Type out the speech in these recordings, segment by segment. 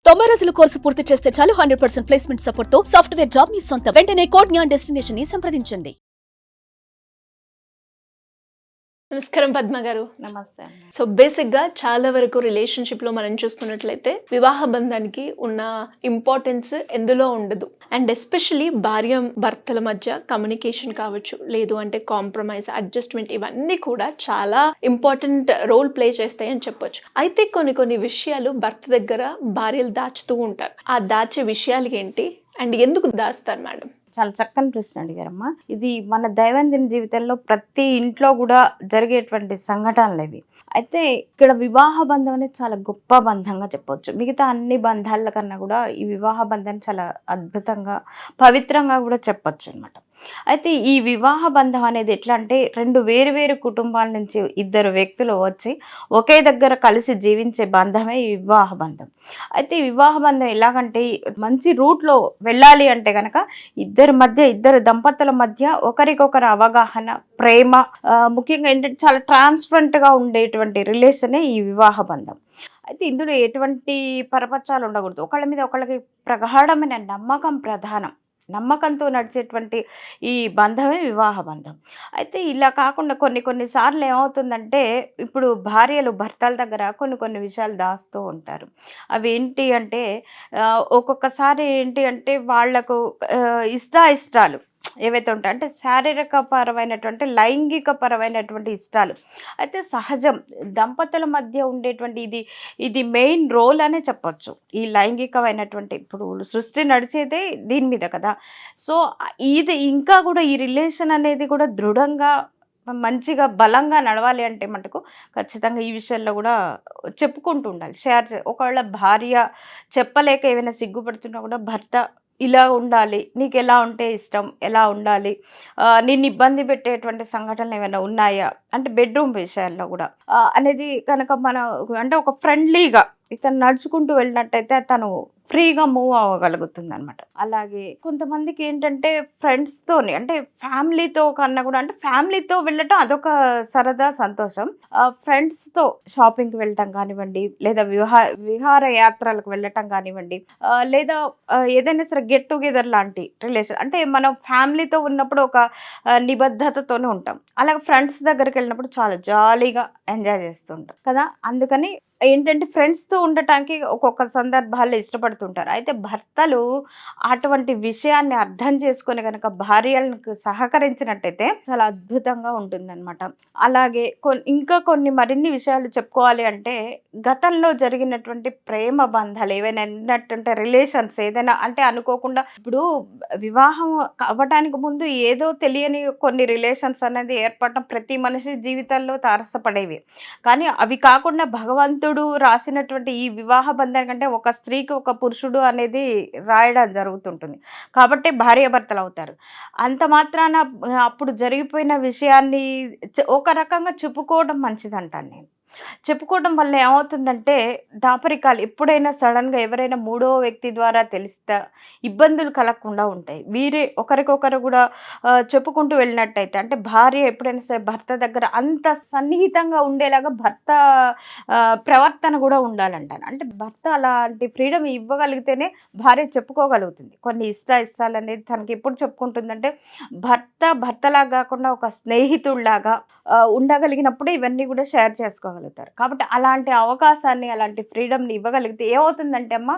90 రోజుల కోర్సు పూర్తి చేస్తే చాలు 100% ప్లేస్మెంట్ సపోర్ట్ తో సాఫ్ట్వేర్ జాబ్ మీ సొంతం. వెంటనే కోడ్ జ్ఞాన్ డెస్టినేషన్ ని సంప్రదించండి. నమస్కారం పద్మ గారు. నమస్తే. సో బేసిక్గా చాలా వరకు రిలేషన్షిప్లో మనం చూసుకున్నట్లయితే వివాహ బంధానికి ఉన్న ఇంపార్టెన్స్ ఎందులో ఉండదు. అండ్ ఎస్పెషలీ భార్య భర్తల మధ్య కమ్యూనికేషన్ కావచ్చు, లేదు అంటే కాంప్రమైజ్, అడ్జస్ట్మెంట్, ఇవన్నీ కూడా చాలా ఇంపార్టెంట్ రోల్ ప్లే చేస్తాయి అని చెప్పొచ్చు. అయితే కొన్ని విషయాలు భర్త దగ్గర భార్యలు దాచుతూ ఉంటారు. ఆ దాచే విషయాలు ఏంటి అండ్ ఎందుకు దాస్తారు మేడం? చాలా చక్కని ప్రశ్న అడిగారమ్మా. ఇది మన దైనందిన జీవితంలో ప్రతి ఇంట్లో కూడా జరిగేటువంటి సంఘటనలు ఇవి. అయితే ఇక్కడ వివాహ బంధం అనేది చాలా గొప్ప బంధంగా చెప్పవచ్చు. మిగతా అన్ని బంధాల కన్నా కూడా ఈ వివాహ బంధాన్ని చాలా అద్భుతంగా, పవిత్రంగా కూడా చెప్పొచ్చు అనమాట. అయితే ఈ వివాహ బంధం అనేది ఎట్లా అంటే, రెండు వేరు కుటుంబాల నుంచి ఇద్దరు వ్యక్తులు వచ్చి ఒకే దగ్గర కలిసి జీవించే బంధమే ఈ వివాహ బంధం. అయితే ఈ వివాహ బంధం ఎలాగంటే, మంచి రూట్లో వెళ్ళాలి అంటే కనుక ఇద్దరు దంపతుల మధ్య ఒకరికొకరు అవగాహన, ప్రేమ, ముఖ్యంగా ఏంటంటే చాలా ట్రాన్స్పరెంట్గా ఉండేటువంటి రిలేషనే ఈ వివాహ బంధం. అయితే ఇందులో ఎటువంటి పరపచ్చాలు ఉండకూడదు. ఒకళ్ళ మీద ఒకళ్ళకి ప్రగాఢమైన నమ్మకం ప్రధానం. నమ్మకంతో నడిచేటువంటి ఈ బంధమే వివాహ బంధం. అయితే ఇలా కాకుండా కొన్నిసార్లు ఏమవుతుందంటే, ఇప్పుడు భార్యలు భర్తల దగ్గర కొన్ని విషయాలు దాస్తూ ఉంటారు. అవి ఏంటి అంటే, ఒక్కొక్కసారి ఏంటి అంటే వాళ్లకు ఇష్టాలు ఏవైతే ఉంటాయి అంటే శారీరక పరమైనటువంటి, లైంగిక పరమైనటువంటి ఇష్టాలు అయితే సహజం. దంపతుల మధ్య ఉండేటువంటి ఇది మెయిన్ రోల్ అనే చెప్పొచ్చు. ఈ లైంగికమైనటువంటి, ఇప్పుడు సృష్టి నడిచేదే దీని మీద కదా. సో ఇది ఇంకా కూడా ఈ రిలేషన్ అనేది కూడా దృఢంగా, మంచిగా, బలంగా నడవాలి అంటే మటుకు ఖచ్చితంగా ఈ విషయాల్లో కూడా చెప్పుకుంటూ ఉండాలి, ఒకవేళ భార్య చెప్పలేక ఏమైనా సిగ్గుపడుతున్నా కూడా భర్త ఇలా ఉండాలి, నీకు ఎలా ఉంటే ఇష్టం, ఎలా ఉండాలి, నిన్ను ఇబ్బంది పెట్టేటువంటి సంఘటనలు ఏమైనా ఉన్నాయా అంటే బెడ్రూమ్ విషయాల్లో కూడా అనేది కనుక మనం అంటే ఒక ఫ్రెండ్లీగా ఇతను నడుచుకుంటూ వెళ్ళినట్టయితే తను ఫ్రీగా మూవ్ అవ్వగలుగుతుంది అనమాట. అలాగే కొంతమందికి ఏంటంటే ఫ్రెండ్స్తోని అంటే ఫ్యామిలీతో కన్నా కూడా, అంటే ఫ్యామిలీతో వెళ్ళటం అదొక సరదా, సంతోషం. ఫ్రెండ్స్తో షాపింగ్కి వెళ్ళటం కానివ్వండి, లేదా విహార యాత్రలకు వెళ్ళటం కానివ్వండి, లేదా ఏదైనా సరే గెట్ టుగెదర్ లాంటి రిలేషన్. అంటే మనం ఫ్యామిలీతో ఉన్నప్పుడు ఒక నిబద్ధతతోనే ఉంటాం. అలాగే ఫ్రెండ్స్ దగ్గరికి వెళ్ళినప్పుడు చాలా జాలీగా ఎంజాయ్ చేస్తుంటాం కదా. అందుకని ఏంటంటే ఫ్రెండ్స్తో ఉండటానికి ఒక్కొక్క సందర్భాల్లో ఇష్టపడుతుంటారు. అయితే భర్తలు అటువంటి విషయాన్ని అర్థం చేసుకొని కనుక భార్యలకు సహకరించినట్టయితే చాలా అద్భుతంగా ఉంటుందన్నమాట. అలాగే మరిన్ని విషయాలు చెప్పుకోవాలి అంటే, గతంలో జరిగినటువంటి ప్రేమ బంధాలు ఏవైనా ఉన్నట్టుంటే, రిలేషన్స్ ఏదైనా అంటే అనుకోకుండా, ఇప్పుడు వివాహం అవ్వటానికి ముందు ఏదో తెలియని కొన్ని రిలేషన్స్ అనేది ఏర్పడటం ప్రతి మనిషి జీవితంలో తారసపడేవి. కానీ అవి కాకుండా భగవంతుడు రాసినటువంటి ఈ వివాహ బంధం కంటే ఒక స్త్రీకి ఒక పురుషుడు అనేది రాయడం జరుగుతుంటుంది. కాబట్టి భార్యాభర్తలు అవుతారు. అంత మాత్రాన అప్పుడు జరిగిపోయిన విషయాన్ని ఒక రకంగా చెప్పుకోవడం మంచిదంటాను నేను. చెప్పుకోవడం వల్ల ఏమవుతుందంటే, దాపరికాలు ఎప్పుడైనా సడన్గా ఎవరైనా మూడో వ్యక్తి ద్వారా తెలిస్తే ఇబ్బందులు కలగకుండా ఉంటాయి. వీరే ఒకరికొకరు కూడా చెప్పుకుంటూ వెళ్ళినట్టయితే, అంటే భార్య ఎప్పుడైనా సరే భర్త దగ్గర అంత సన్నిహితంగా ఉండేలాగా భర్త ప్రవర్తన కూడా ఉండాలంటాను. అంటే భర్త అలాంటి ఫ్రీడమ్ ఇవ్వగలిగితేనే భార్య చెప్పుకోగలుగుతుంది. కొన్ని ఇష్టాలు అనేది తనకి ఎప్పుడు చెప్పుకుంటుందంటే, భర్తలాగా కాకుండా ఒక స్నేహితుడిలాగా ఉండగలిగినప్పుడు ఇవన్నీ కూడా షేర్ చేసుకోగలుగుతారు. కాబట్టి అలాంటి అవకాశాన్ని, అలాంటి ఫ్రీడమ్ని ఇవ్వగలిగితే ఏమవుతుందంటే అమ్మ,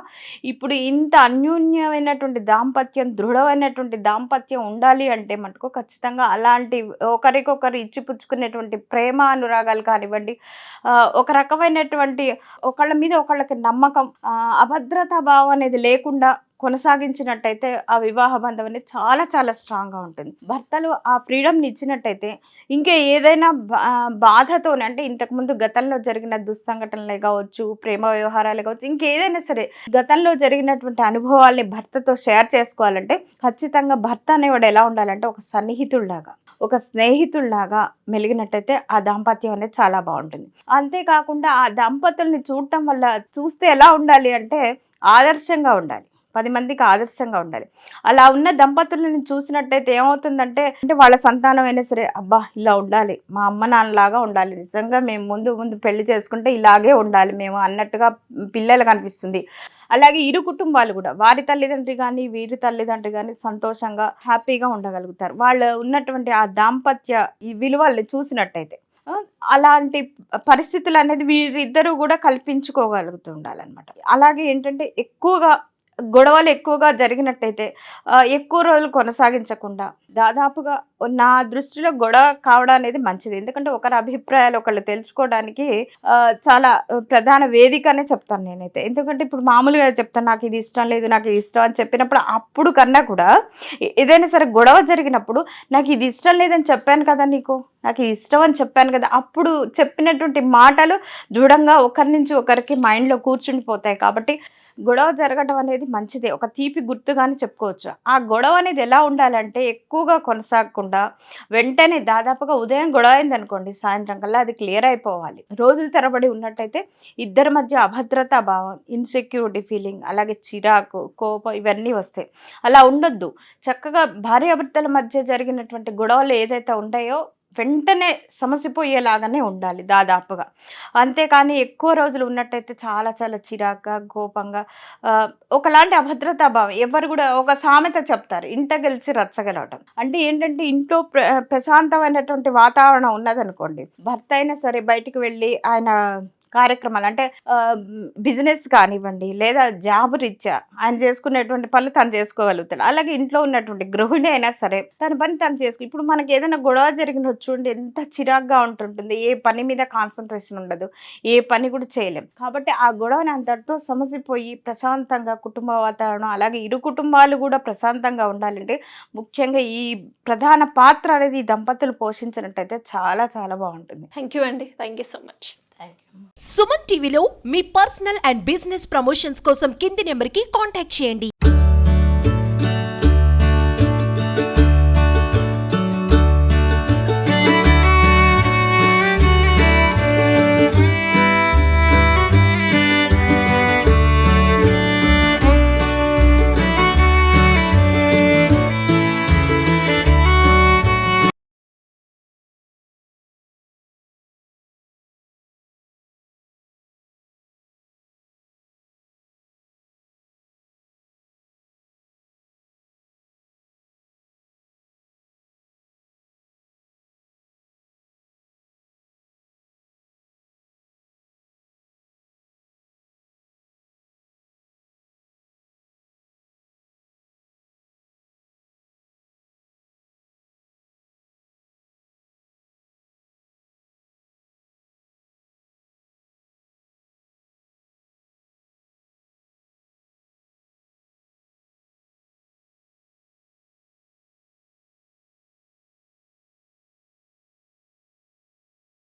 ఇప్పుడు ఇంత అన్యోన్యమైనటువంటి దాంపత్యం, దృఢమైనటువంటి దాంపత్యం ఉండాలి అంటే మటుకు ఖచ్చితంగా అలాంటి ఒకరికొకరు ఇచ్చిపుచ్చుకునేటువంటి ప్రేమ, అనురాగాలు కానివ్వండి, ఒక రకమైనటువంటి ఒకళ్ళ మీద ఒకళ్ళకి నమ్మకం, అభద్రతా భావం అనేది లేకుండా కొనసాగించినట్టయితే ఆ వివాహ బంధం అనేది చాలా చాలా స్ట్రాంగ్గా ఉంటుంది. భర్తలు ఆ ఫ్రీడమ్ని ఇచ్చినట్టయితే ఇంకా ఏదైనా బాధతోనే, అంటే ఇంతకుముందు గతంలో జరిగిన దుస్సంఘటనలే కావచ్చు, ప్రేమ వ్యవహారాలే కావచ్చు, ఇంకేదైనా సరే గతంలో జరిగినటువంటి అనుభవాల్ని భర్తతో షేర్ చేసుకోవాలంటే ఖచ్చితంగా భర్త అనేవాడు ఎలా ఉండాలంటే ఒక సన్నిహితుడిలాగా, ఒక స్నేహితుడిలాగా మెలిగినట్టయితే ఆ దాంపత్యం అనేది చాలా బాగుంటుంది. అంతేకాకుండా ఆ దంపతుల్ని చూస్తే ఎలా ఉండాలి అంటే ఆదర్శంగా ఉండాలి, 10 మందికి ఆదర్శంగా ఉండాలి. అలా ఉన్న దంపతులను చూసినట్టయితే ఏమవుతుందంటే, అంటే వాళ్ళ సంతానం అయినా సరే, అబ్బా ఇలా ఉండాలి, మా అమ్మ నాన్నలాగా ఉండాలి, నిజంగా మేము ముందు పెళ్లి చేసుకుంటే ఇలాగే ఉండాలి మేము అన్నట్టుగా పిల్లలకు అనిపిస్తుంది. అలాగే ఇరు కుటుంబాలు కూడా వారి తల్లిదండ్రి కానీ వీరి తల్లిదండ్రి కానీ సంతోషంగా హ్యాపీగా ఉండగలుగుతారు. వాళ్ళు ఉన్నటువంటి ఆ దాంపత్య ఈ విలువల్ని చూసినట్టయితే అలాంటి పరిస్థితులు అనేది వీరిద్దరూ కూడా కల్పించుకోగలుగుతూ ఉండాలన్నమాట. అలాగే ఏంటంటే గొడవలు ఎక్కువగా జరిగినట్టయితే ఎక్కువ రోజులు కొనసాగించకుండా దాదాపుగా నా దృష్టిలో గొడవ కావడం అనేది మంచిది. ఎందుకంటే ఒకరి అభిప్రాయాలు ఒకళ్ళు తెలుసుకోవడానికి చాలా ప్రధాన వేదిక అనే చెప్తాను నేనైతే. ఎందుకంటే ఇప్పుడు మామూలుగా చెప్తాను నాకు ఇది ఇష్టం లేదు, నాకు ఇది ఇష్టం అని చెప్పినప్పుడు అప్పుడు కన్నా కూడా ఏదైనా సరే గొడవ జరిగినప్పుడు నాకు ఇది ఇష్టం లేదని చెప్పాను కదా, నాకు ఇది ఇష్టం అని చెప్పాను కదా, అప్పుడు చెప్పినటువంటి మాటలు దృఢంగా ఒకరి నుంచి ఒకరికి మైండ్లో కూర్చుండిపోతాయి. కాబట్టి గొడవ జరగడం అనేది మంచిదే, ఒక తీపి గుర్తుగానే చెప్పుకోవచ్చు. ఆ గొడవ అనేది ఎలా ఉండాలంటే ఎక్కువగా కొనసాగకుండా వెంటనే దాదాపుగా ఉదయం గొడవ అయింది అనుకోండి, సాయంత్రం కల్లా అది క్లియర్ అయిపోవాలి. రోజుల తరబడి ఉన్నట్టయితే ఇద్దరి మధ్య అభద్రతా భావం, ఇన్సెక్యూరిటీ ఫీలింగ్, అలాగే చిరాకు, కోపం ఇవన్నీ వస్తాయి. అలా ఉండొద్దు. చక్కగా భార్యాభర్తల మధ్య జరిగినటువంటి గొడవలు ఏదైతే ఉంటాయో వెంటనే సమసిపోయేలాగానే ఉండాలి దాదాపుగా. అంతేకాని ఎక్కువ రోజులు ఉన్నట్టయితే చాలా చాలా చిరాగ్గా, కోపంగా, ఒకలాంటి అభద్రతా భావం. ఎవరు కూడా ఒక సామెత చెప్తారు, ఇంట గెలిచి రచ్చగలవటం. అంటే ఏంటంటే ఇంట్లో ప్రశాంతమైనటువంటి వాతావరణం ఉన్నదనుకోండి, భర్త అయినా సరే బయటికి వెళ్ళి ఆయన కార్యక్రమాలు అంటే బిజినెస్ కానివ్వండి లేదా జాబ్ రీత్యా ఆయన చేసుకునేటువంటి పనులు తను చేసుకోగలుగుతాడు. అలాగే ఇంట్లో ఉన్నటువంటి గృహిణి అయినా సరే తన పని తను చేసుకు. ఇప్పుడు మనకి ఏదైనా గొడవ జరిగిన చూడండి ఎంత చిరాగ్గా ఉంటుంటుంది, ఏ పని మీద కాన్సన్ట్రేషన్ ఉండదు, ఏ పని కూడా చేయలేం. కాబట్టి ఆ గొడవని అంతటితో సమసిపోయి ప్రశాంతంగా కుటుంబ వాతావరణం, అలాగే ఇరు కుటుంబాలు కూడా ప్రశాంతంగా ఉండాలంటే ముఖ్యంగా ఈ ప్రధాన పాత్ర అనేది ఈ దంపతులు పోషించినట్టయితే చాలా చాలా బాగుంటుంది. థ్యాంక్ యూ అండి, thank you so much. Suman టీవీలో మీ పర్సనల్ అండ్ బిజినెస్ ప్రమోషన్స్ కోసం కింది నెంబర్కి కాంటాక్ట్ చేయండి.